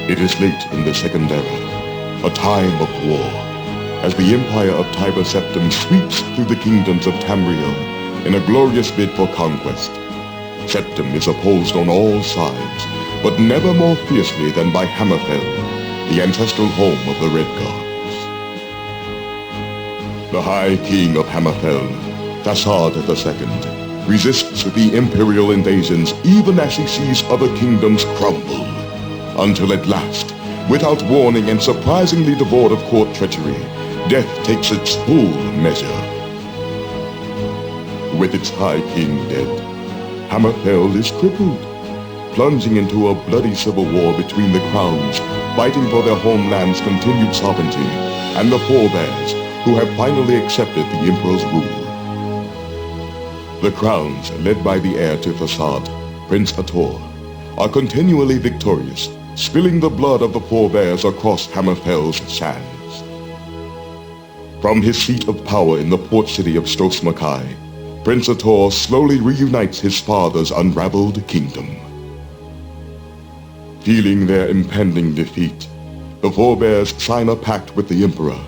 It is late in the Second Era, a time of war, as the empire of Tiber Septim sweeps through the kingdoms of Tamriel in a glorious bid for conquest. Septim is opposed on all sides, but never more fiercely than by Hammerfell, the ancestral home of the Redguards. The High King of Hammerfell, Thasard II, resists the imperial invasions even as he sees other kingdoms crumble, until at last, without warning and surprisingly devoid of court treachery, death takes its full measure. With its High King dead, Hammerfell is crippled, plunging into a bloody civil war between the crowns, fighting for their homeland's continued sovereignty, and the forebears, who have finally accepted the Emperor's rule. The crowns, led by the heir to Thasard, Prince Ator, are continually victorious, spilling the blood of the forebears across Hammerfell's sands. From his seat of power in the port city of Stros-Makai, Prince Ator slowly reunites his father's unraveled kingdom. Feeling their impending defeat, the forebears sign a pact with the Emperor,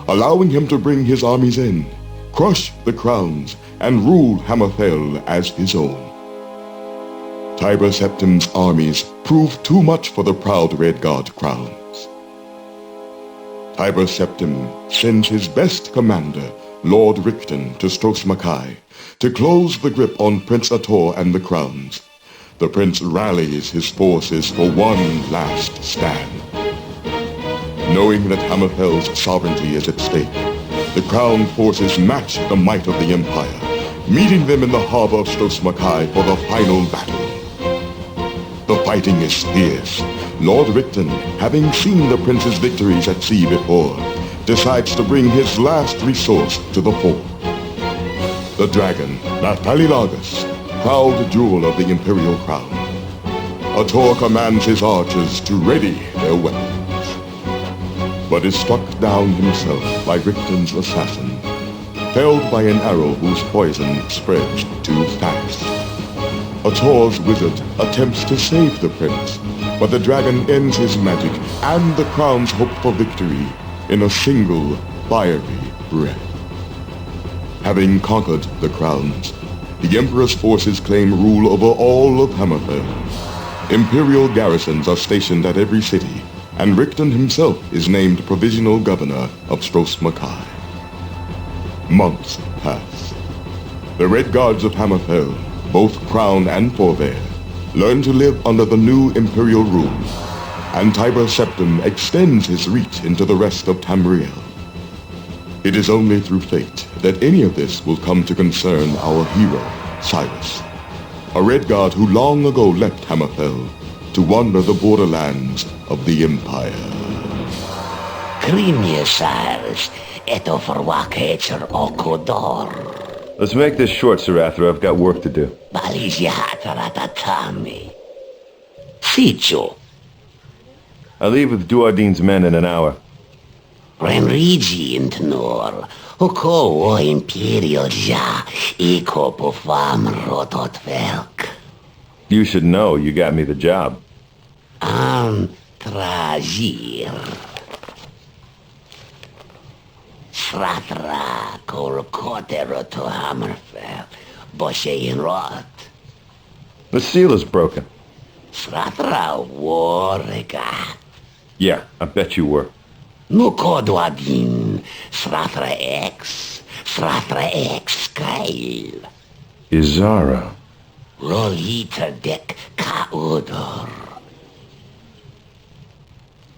allowing him to bring his armies in, crush the crowns, and rule Hammerfell as his own. Tiber Septim's armies prove too much for the proud Redguard crowns. Tiber Septim sends his best commander, Lord Richten, to Stros-Makai to close the grip on Prince Ator and the crowns. The prince rallies his forces for one last stand. Knowing that Hammerfell's sovereignty is at stake, the crown forces match the might of the empire, meeting them in the harbor of Stros-Makai for the final battle. The fighting is fierce. Lord Richten, having seen the prince's victories at sea before, decides to bring his last resource to the fore. The dragon, Nathalilagus, proud jewel of the imperial crown. Ator commands his archers to ready their weapons, but is struck down himself by Richten's assassin, felled by an arrow whose poison spreads too fast. Ator's wizard attempts to save the prince, but the dragon ends his magic and the crown's hope for victory in a single fiery breath. Having conquered the crowns, the Emperor's forces claim rule over all of Hammerfell. Imperial garrisons are stationed at every city, and Richten himself is named provisional governor of Stros-Makai. Months pass. The Redguards of Hammerfell, both crown and forebear, learn to live under the new imperial rule, and Tiber Septim extends his reach into the rest of Tamriel. It is only through fate that any of this will come to concern our hero, Cyrus, a Redguard who long ago left Hammerfell to wander the borderlands of the Empire. Grimje, Cyrus, eto verwaketer okodor. Let's make this short, Sarathra. I've got work to do. Balizihataratami. Sicho. I leave with Duardine's men in an hour. Renrigi intnor. Oko o imperial ja. Iko pofam rototvelk. You should know you got me the job. Tragir. Sratra kol kotero to Hammerfell. Boshe in rot. The seal is broken. Sratra warrega. Yeah, I bet you were. Nukodwadin. Sratra X. Sratra X Kyle. Izara. Roliter dek kaudor.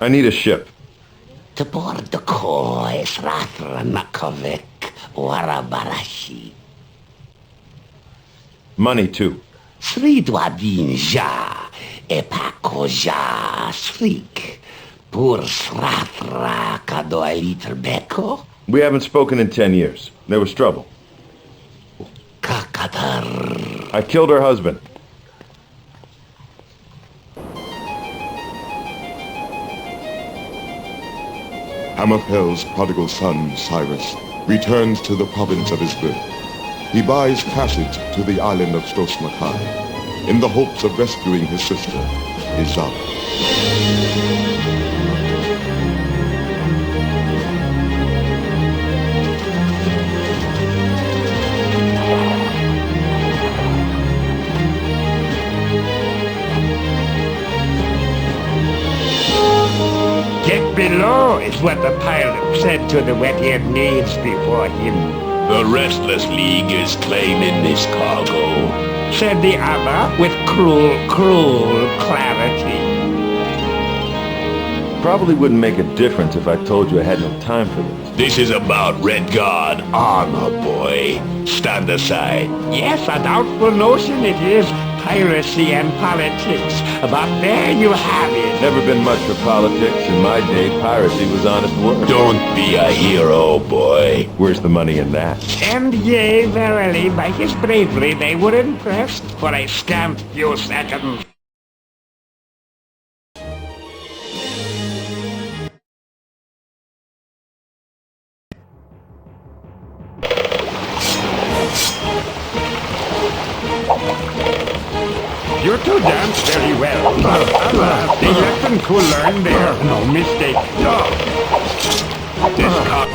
I need a ship. To board the koi Sratra Nakovik Warabarashi. Money, too. Sridwadin ja. Epako ja srik. Pur Sratra kadoiliter beko. We haven't spoken in 10 years. There was trouble. Kakatar. I killed her husband. Hammerfell's prodigal son, Cyrus, returns to the province of his birth. He buys passage to the island of Stosmakai in the hopes of rescuing his sister, Izara. Get below is what the pilot said to the wet-eared knaves before him. The Restless League is claiming this cargo. Said the other with cruel clarity. Probably wouldn't make a difference if I told you I had no time for this. This is about Redguard armor, boy. Stand aside. Yes, a doubtful notion it is. Piracy and politics. But there you have it. Never been much for politics. In my day, piracy was honest work. Don't be a hero, boy. Where's the money in that? And yea, verily, by his bravery they were impressed for a scant few seconds. You two dance very well. The lesson to learn there, no mistake. This car...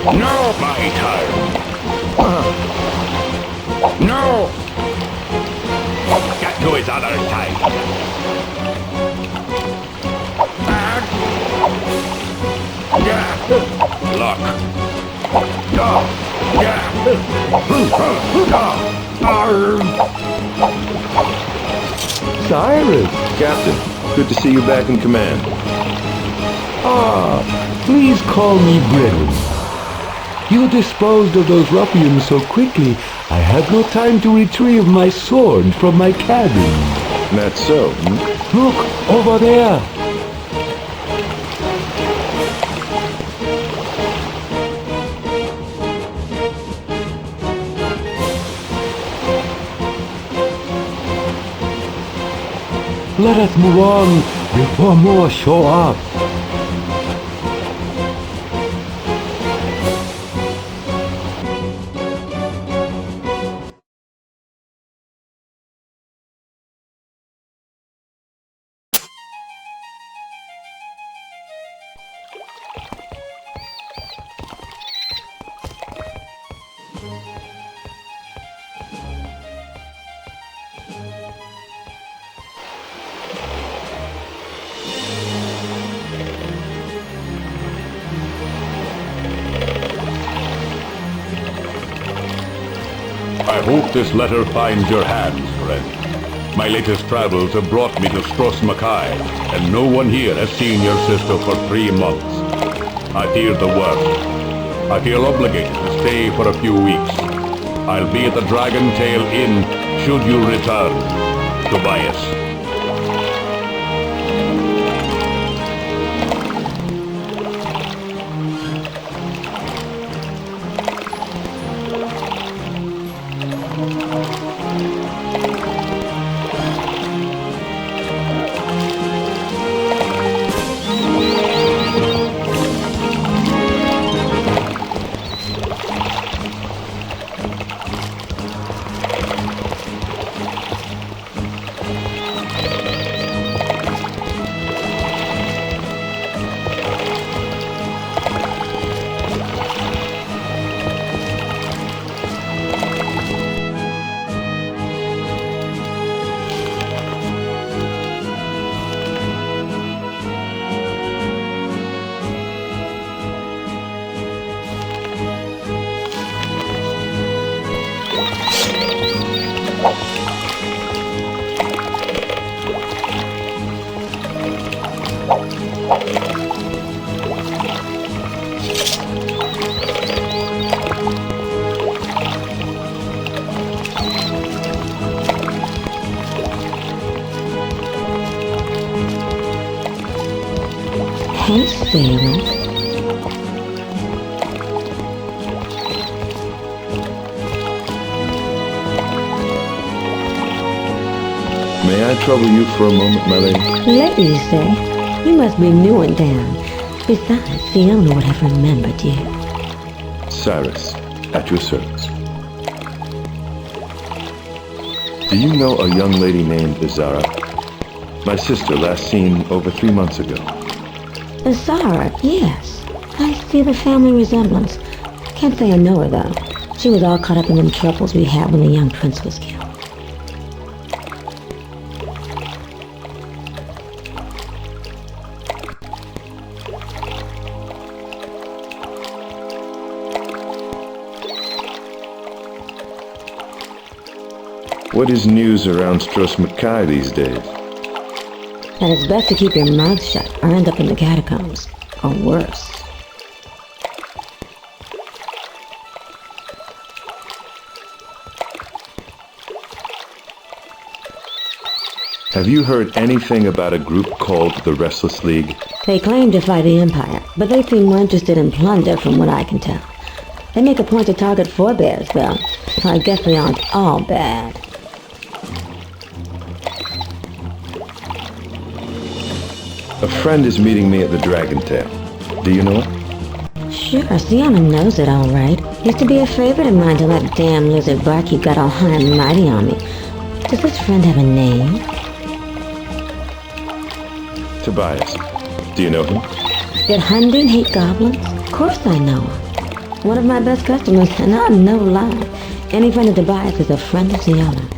No, my turn. No. Get to his other side. Back. Yeah. Look. Cyrus! Captain, good to see you back in command. Please call me Brennan. You disposed of those ruffians so quickly, I had no time to retrieve my sword from my cabin. That's so, hmm? Look, over there. Let us move on before more show up. I hope this letter finds your hands, friend. My latest travels have brought me to Stros Mackay, and no one here has seen your sister for 3 months. I fear the worst. I feel obligated to stay for a few weeks. I'll be at the Dragon Tail Inn should you return. Tobias. Hey, Sailor. May I trouble you for a moment, my lady? Lady, you say? You must be new in town. Besides, Fiona would have remembered you. Cyrus, at your service. Do you know a young lady named Azara? My sister, last seen over 3 months ago. Zara, yes. I see the family resemblance. Can't say I know her, though. She was all caught up in them troubles we had when the young prince was killed. What is news around Stros Mackay these days? That it's best to keep your mouth shut or end up in the catacombs. Or worse. Have you heard anything about a group called the Restless League? They claim to fight the Empire, but they seem more interested in plunder from what I can tell. They make a point to target forebears, though, so I guess they aren't all bad. A friend is meeting me at the Dragon Tail. Do you know it? Sure, Sienna knows it all right. Used to be a favorite of mine till that damn lizard barkeep got all high and mighty on me. Does this friend have a name? Tobias. Do you know him? Did Hunding hate goblins? Of course I know him. One of my best customers, and I'm no lie. Any friend of Tobias is a friend of Sienna.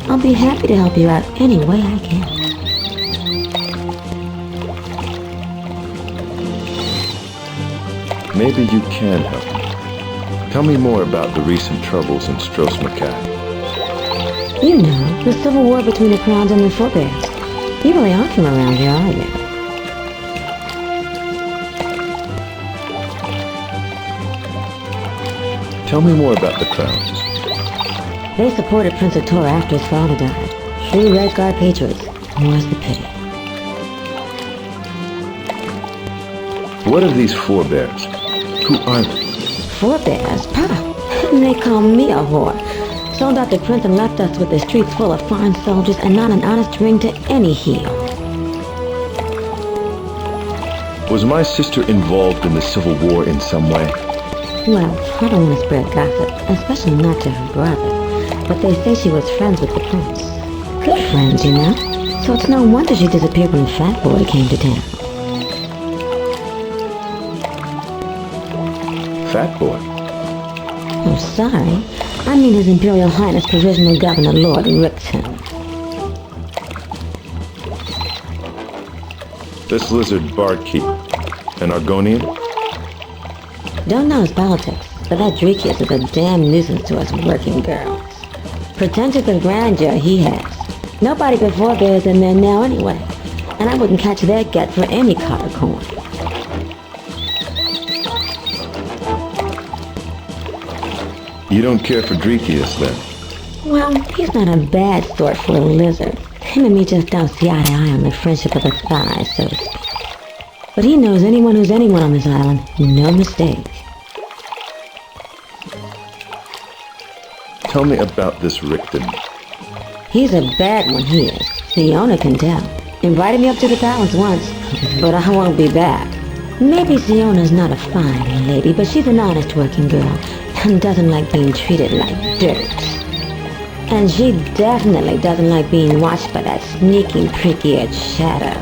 I'll be happy to help you out any way I can. Maybe you can help me. Tell me more about the recent troubles in Stros Mackay. You know, the civil war between the Crowns and the Forebears. You really aren't from around here, are you? Tell me more about the Crowns. They supported Prince Atora after his father died. True Redguard patriots. More's the pity. What of these forebears? Who are they? Forebears? Pah! They call me a whore. Sold out the prince and left us with the streets full of foreign soldiers and not an honest ring to any heel. Was my sister involved in the Civil War in some way? Well, I don't want to spread gossip, especially not to her brother. But they say she was friends with the prince. Good friends, you know. So it's no wonder she disappeared when Fat Boy came to town. Fat Boy? I'm sorry. I mean His Imperial Highness Provisional Governor Lord Rickton. This lizard Barkeep, an Argonian? Don't know his politics, but that Dreekius is a damn nuisance to us working girls. Pretensions of grandeur he has. Nobody but forebears in there now anyway, and I wouldn't catch their gut for any cotter corn. You don't care for Dreekius, then? Well, he's not a bad sort for a lizard. Him and me just don't see eye to eye on the friendship of the thighs, so to speak. But he knows anyone who's anyone on this island. No mistake. Tell me about this Rickton. He's a bad one, he is. The owner can tell. Invited me up to the palace once, but I won't be back. Maybe Siona's not a fine lady, but she's an honest working girl and doesn't like being treated like dirt. And she definitely doesn't like being watched by that sneaking, prick-eared shadow.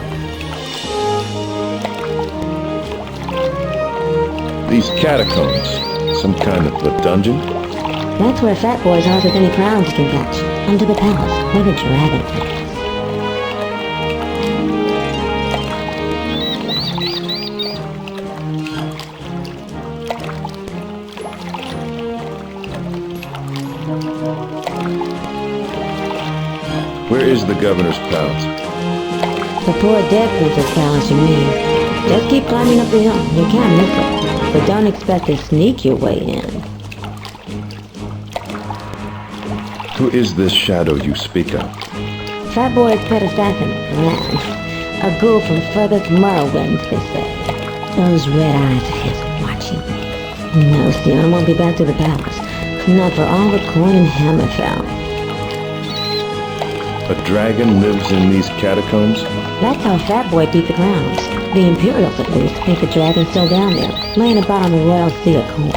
These catacombs, some kind of a dungeon? That's where Fat Boy's house with any crowns he can catch. Under the palace, where the dragon is. Where is the governor's palace? The poor dead prince's palace, you mean. Just keep climbing up the hill. You can't miss it. But don't expect to sneak your way in. Who is this shadow you speak of? Fat Boy's pet assassin, Ram. A ghoul from furthest Morrowinds, they say. Those red eyes of his watching me. No, Sion won't be back to the palace. Not for all the corn in Hammerfell. A dragon lives in these catacombs? That's how Fat Boy beat the crowns. The Imperials, at least, think the dragon's still down there, laying about on the royal sea of corn.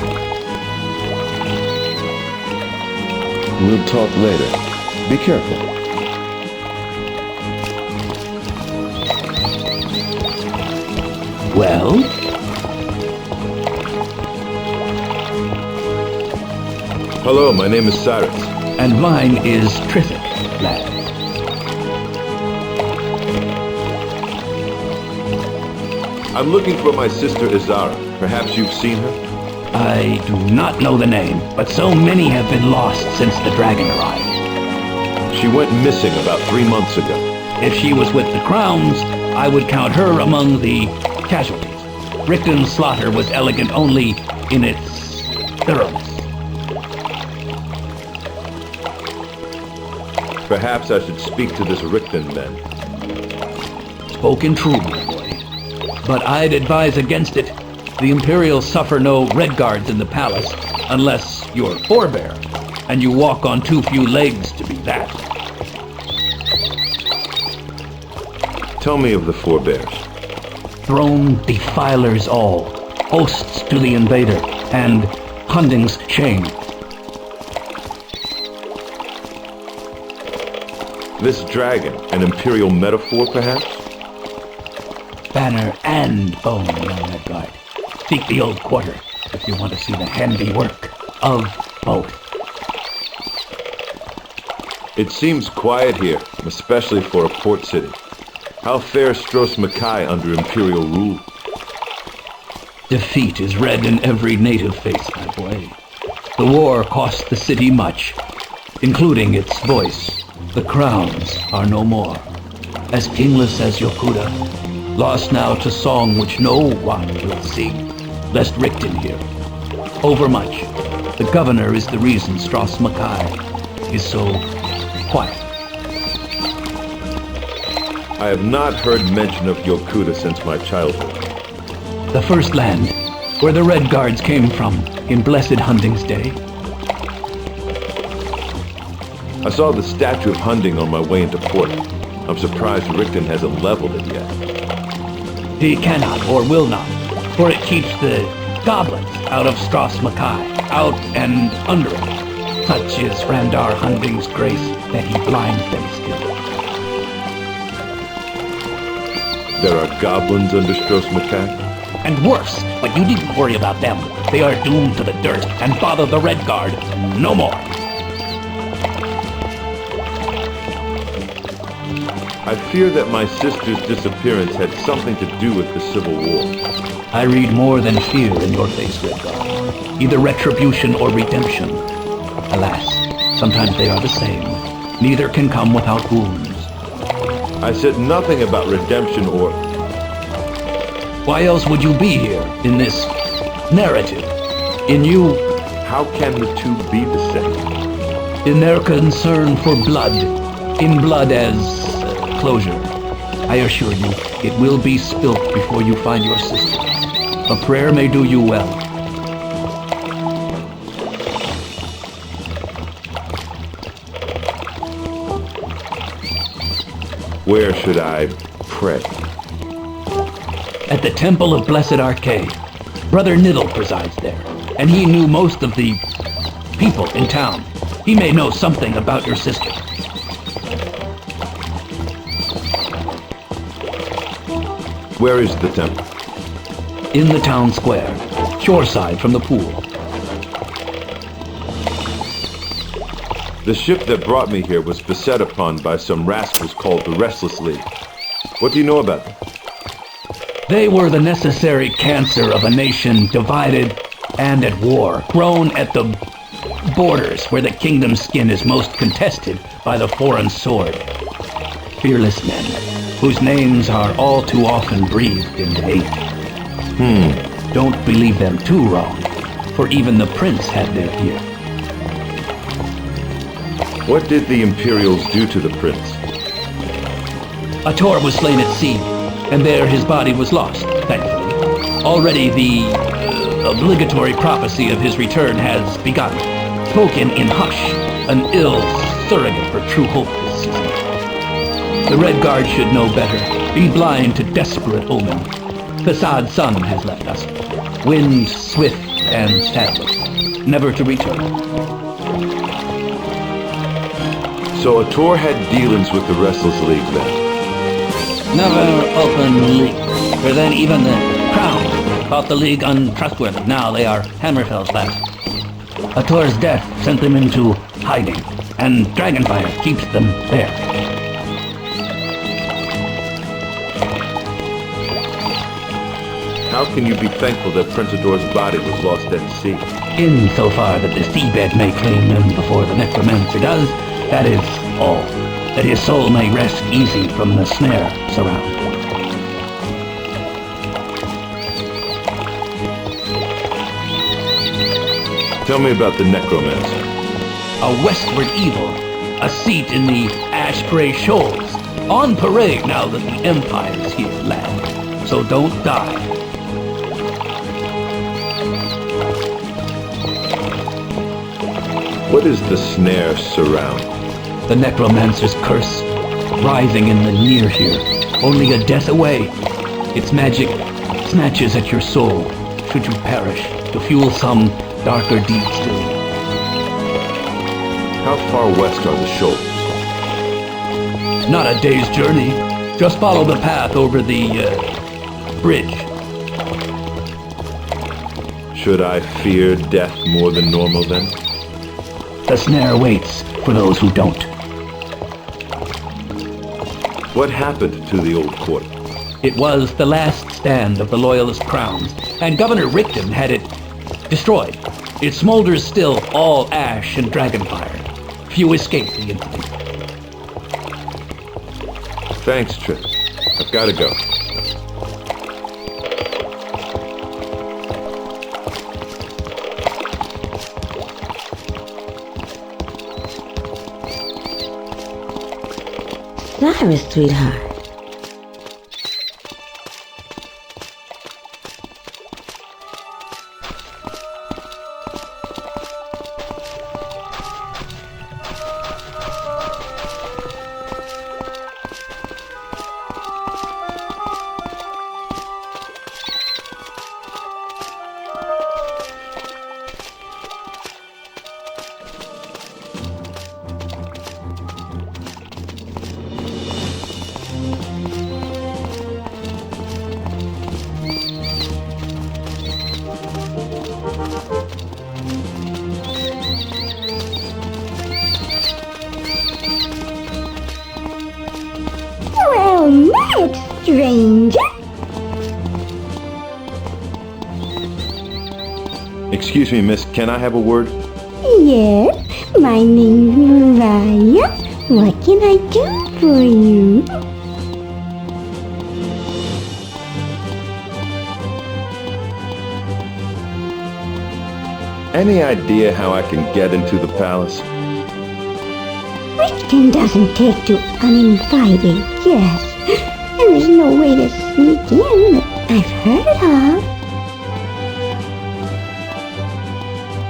We'll talk later. Be careful. Well? Hello, my name is Cyrus. And mine is Triffic, lad. I'm looking for my sister Izara. Perhaps you've seen her? I do not know the name, but so many have been lost since the dragon arrived. She went missing about 3 months ago. If she was with the crowns, I would count her among the casualties. Rickton's slaughter was elegant only in its thoroughness. Perhaps I should speak to this Rickton then. Spoken true, my boy. But I'd advise against it. The Imperials suffer no Redguards in the palace unless you're forebear, and you walk on too few legs to be that. Tell me of the forebears. Throne defilers all, hosts to the invader, and Hunding's shame. This dragon, an imperial metaphor, perhaps? Banner and bone, young Redguard. Seek the old quarter if you want to see the handiwork of both. It seems quiet here, especially for a port city. How fares Stros Mackay under imperial rule? Defeat is read in every native face, my boy. The war cost the city much, including its voice. The crowns are no more. As kingless as Yokuda, lost now to song which no one will sing, lest Rickton hear. Overmuch. The governor is the reason Stros Mackay. is so quiet? I have not heard mention of Yokuda since my childhood. The first land where the Redguards came from in blessed Hunting's Day. I saw the statue of Hunding on my way into port. I'm surprised Rickton hasn't leveled it yet. He cannot or will not, for it keeps the goblins out of Stros Mackay, out and under it. Such is Randar Hunding's grace that he blinds them still. There are goblins under Stros Mackay? And worse, but you needn't worry about them. They are doomed to the dirt and bother the Redguard no more. I fear that my sister's disappearance had something to do with the Civil War. I read more than fear in your face, Redguard. Either retribution or redemption. Alas, sometimes they are the same. Neither can come without wounds. I said nothing about redemption or... Why else would you be here in this narrative? In you, How can the two be the same? in their concern for blood, in blood as closure. I assure you, it will be spilt before you find your sister. A prayer may do you well. Where should I pray? At the Temple of Blessed Arcade, Brother Niddle presides there, and he knew most of the people in town. He may know something about your sister. Where is the temple? In the town square, shoreside from the pool. The ship that brought me here was beset upon by some rascals called the Restless League. What do you know about them? They were the necessary cancer of a nation divided and at war, grown at the borders where the kingdom's skin is most contested by the foreign sword. Fearless men, whose names are all too often breathed in hate. Don't believe them too wrong, for even the prince had their ear. What did the Imperials do to the prince? A Tor was slain at sea, and there his body was lost, thankfully. Already the obligatory prophecy of his return has begun, spoken in hush, an ill surrogate for true hope this season. The Redguard should know better, be blind to desperate omen. Fasad's son has left us, wind swift and sadly, never to return. So Ator had dealings with the Restless League then? Never open league, for then even the Crown thought the League untrustworthy. Now they are Hammerfell's last. Ator's death sent them into hiding, and Dragonfire keeps them there. How can you be thankful that Prince Ador's body was lost at sea? Insofar that the seabed may claim him before the necromancer does, that is all. That his soul may rest easy from the snare surround. Tell me about the necromancer. A westward evil, a seat in the ash-gray shoals, on parade now that the Empire's here, lad. So don't die. What is the snare surround? The necromancer's curse, rising in the near here, only a death away. Its magic snatches at your soul, should you perish, to fuel some darker deed still. How far west are the shoals? Not a day's journey. Just follow the path over the bridge. Should I fear death more than normal then? The snare waits for those who don't. What happened to the old court? It was the last stand of the Loyalist crowns, and Governor Rickton had it destroyed. It smolders still, all ash and dragonfire. Few escape the incident. Thanks, Trip. I've got to go. Cyrus, sweetheart. Well met, stranger. Excuse me, miss, can I have a word? Yes, my name's Mariah. What can I do for you? Any idea how I can get into the palace? Richton doesn't take to uninvited guests, and there's no way to sneak in that I've heard of.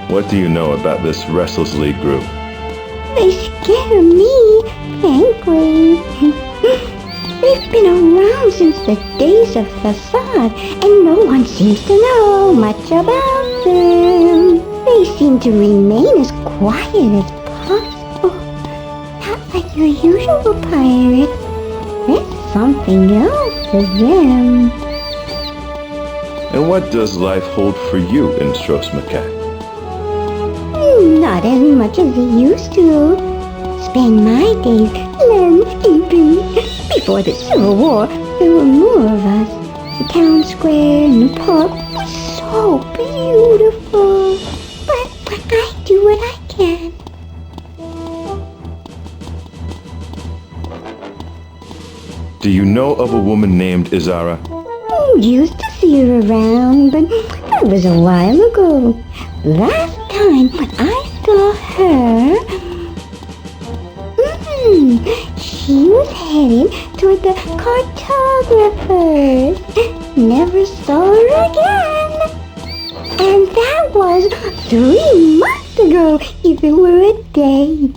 What do you know about this Restless League group? They scare me, frankly. They've been around since the days of Facade, and no one seems to know much about them. They seem to remain as quiet as possible. Not like your usual pirate. There's something else to them. And what does life hold for you in Stros Mackay? Not as much as it used to. Spend my days landscaping. Before the Civil War, there were more of us. The town square and the park was so beautiful. But I do what I can. Do you know of a woman named Izara? Used to see her around, but that was a while ago. Last time I saw her, she was headed toward the cartographers. Never saw her again. And that was 3 months ago, if it were a day.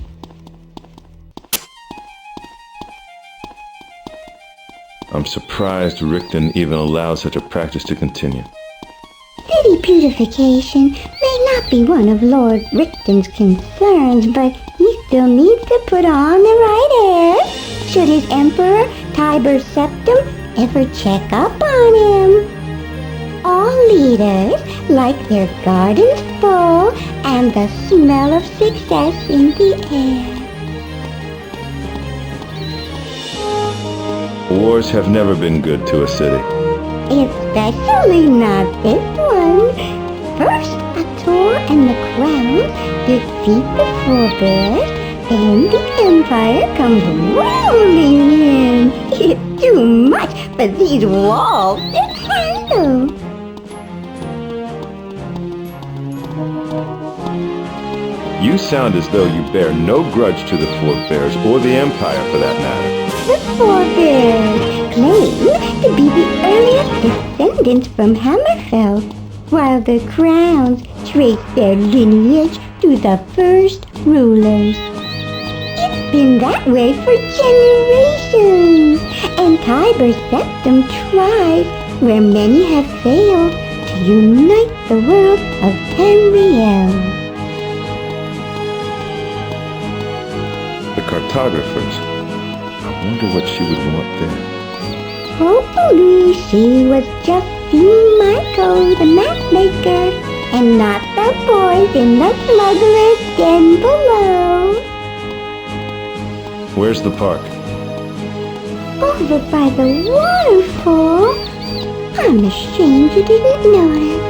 I'm surprised Rickton even allowed such a practice to continue. City beautification may not be one of Lord Rickton's concerns, but he still needs to put on the right air. Should his Emperor, Tiber Septim, ever check up on him? All leaders like their gardens full and the smell of success in the air. Wars have never been good to a city. Especially not this one. First, a tour and the crown defeat the forebears, then the Empire comes rolling in. It's too much for these walls to handle. You sound as though you bear no grudge to the forebears or the Empire for that matter. The forebears claim to be the earliest descendants from Hammerfell, while the crowns trace their lineage to the first rulers. It's been that way for generations, and Tiber Septim tries, where many have failed, to unite the world of Tamriel. The cartographers. I wonder what she would want there. Hopefully she was just seeing Marco, the mapmaker, and not the boys in the smuggler's den below. Where's the park? Over by the waterfall. I'm ashamed you didn't notice.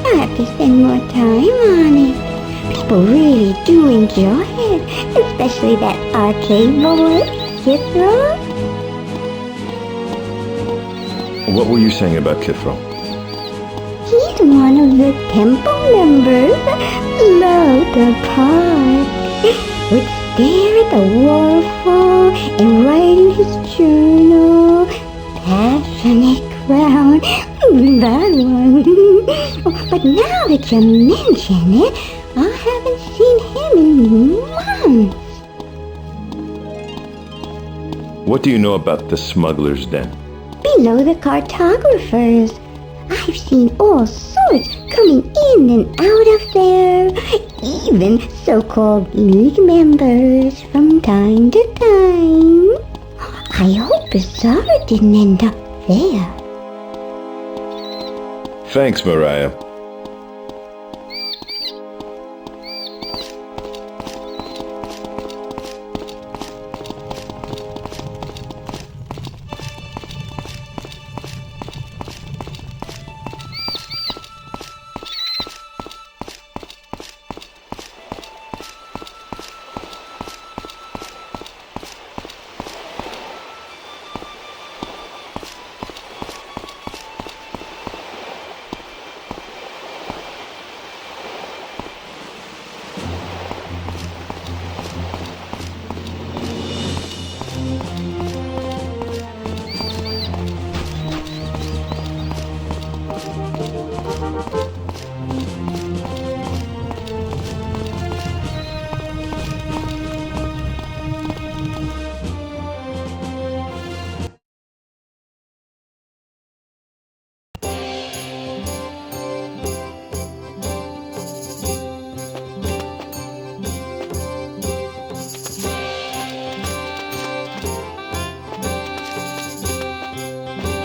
I'll have to spend more time on it. People really do enjoy it, especially that arcade boy, Kithra. What were you saying about Kithro? He's one of the temple members. Loved the park. Would stare at the waterfall and write in eternal, passionate crown. That one. But now that you mention it, I haven't seen him in months. What do you know about the smuggler's den? Below the cartographers. I've seen all sorts coming in and out of there. Even so-called League members from time to time. I hope Bizarre didn't end up there. Thanks, Mariah.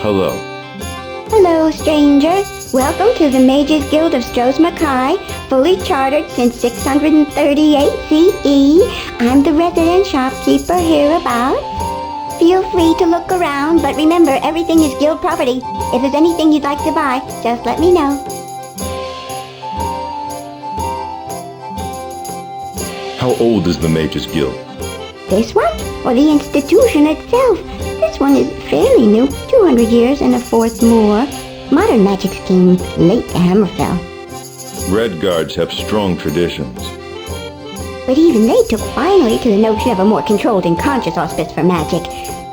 Hello. Hello, stranger. Welcome to the Mages Guild of Stros Mackay, fully chartered since 638 CE. I'm the resident shopkeeper hereabouts. Feel free to look around, but remember, everything is guild property. If there's anything you'd like to buy, just let me know. How old is the Mages Guild? This one, or the institution itself? This one is fairly new, 200 years and a fourth more. Modern magic came late to Hammerfell. Redguards have strong traditions. But even they took finally to the notion of a more controlled and conscious auspice for magic.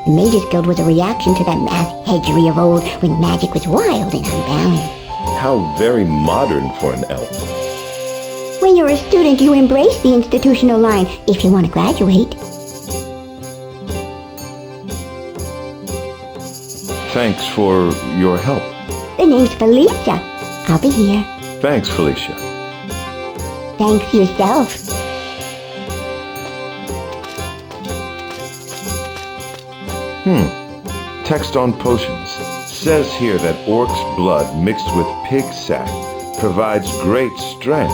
The Mages Guild was a reaction to that mass hedgery of old when magic was wild and unbound. How very modern for an elf. When you're a student, you embrace the institutional line if you want to graduate. Thanks for your help. The name's Felicia. I'll be here. Thanks, Felicia. Thanks yourself. Text on potions. Says here that orc's blood mixed with pig sack provides great strength.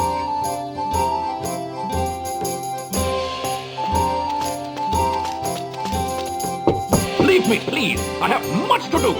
Leave me, please. I have much to do.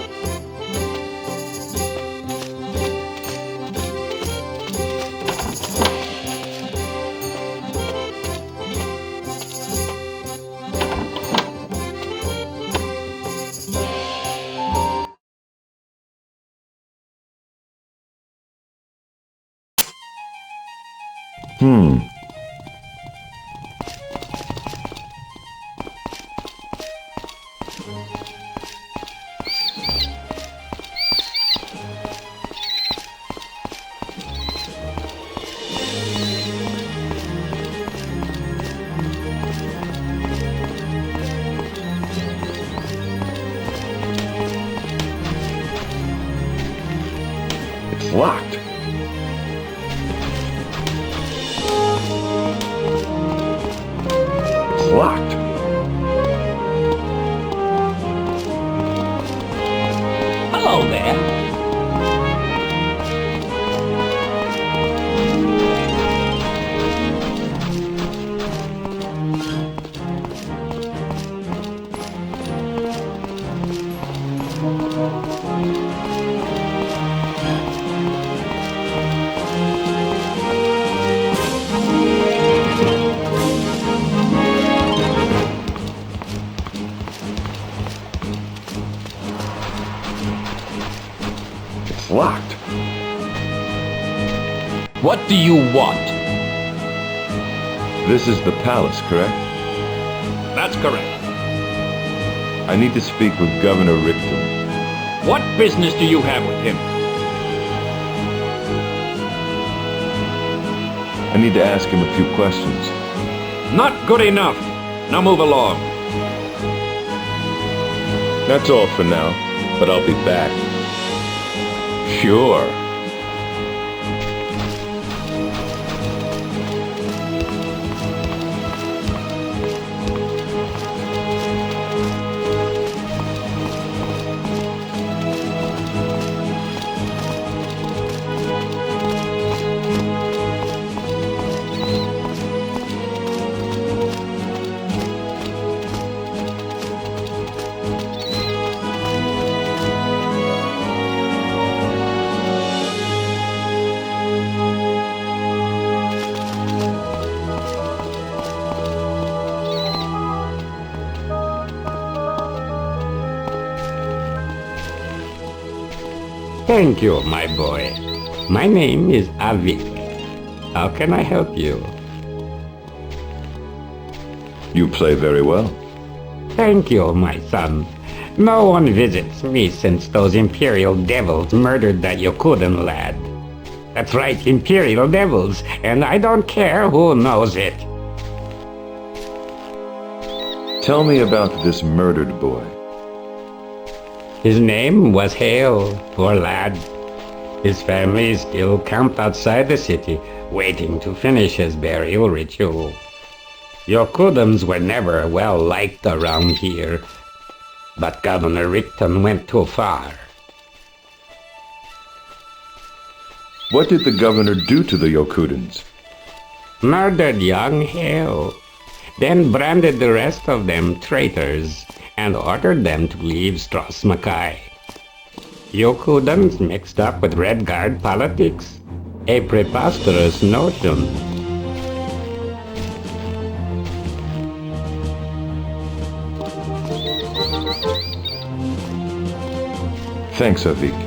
It's locked. It's locked. Hello there. It's locked. What do you want? This is the palace, correct? That's correct. I need to speak with Governor Richter. What business do you have with him? I need to ask him a few questions. Not good enough. Now move along. That's all for now, but I'll be back. Sure. Thank you, my boy. My name is Avik. How can I help you? You play very well. Thank you, my son. No one visits me since those Imperial devils murdered that Yokudan lad. That's right, Imperial devils, and I don't care who knows it. Tell me about this murdered boy. His name was Hale, poor lad. His family is still camped outside the city, waiting to finish his burial ritual. Yokudans were never well liked around here, but Governor Richten went too far. What did the governor do to the Yokudans? Murdered young Hale, then branded the rest of them traitors and ordered them to leave Stros Makai. Yokudans mixed up with Redguard politics. A preposterous notion. Thanks, Avik.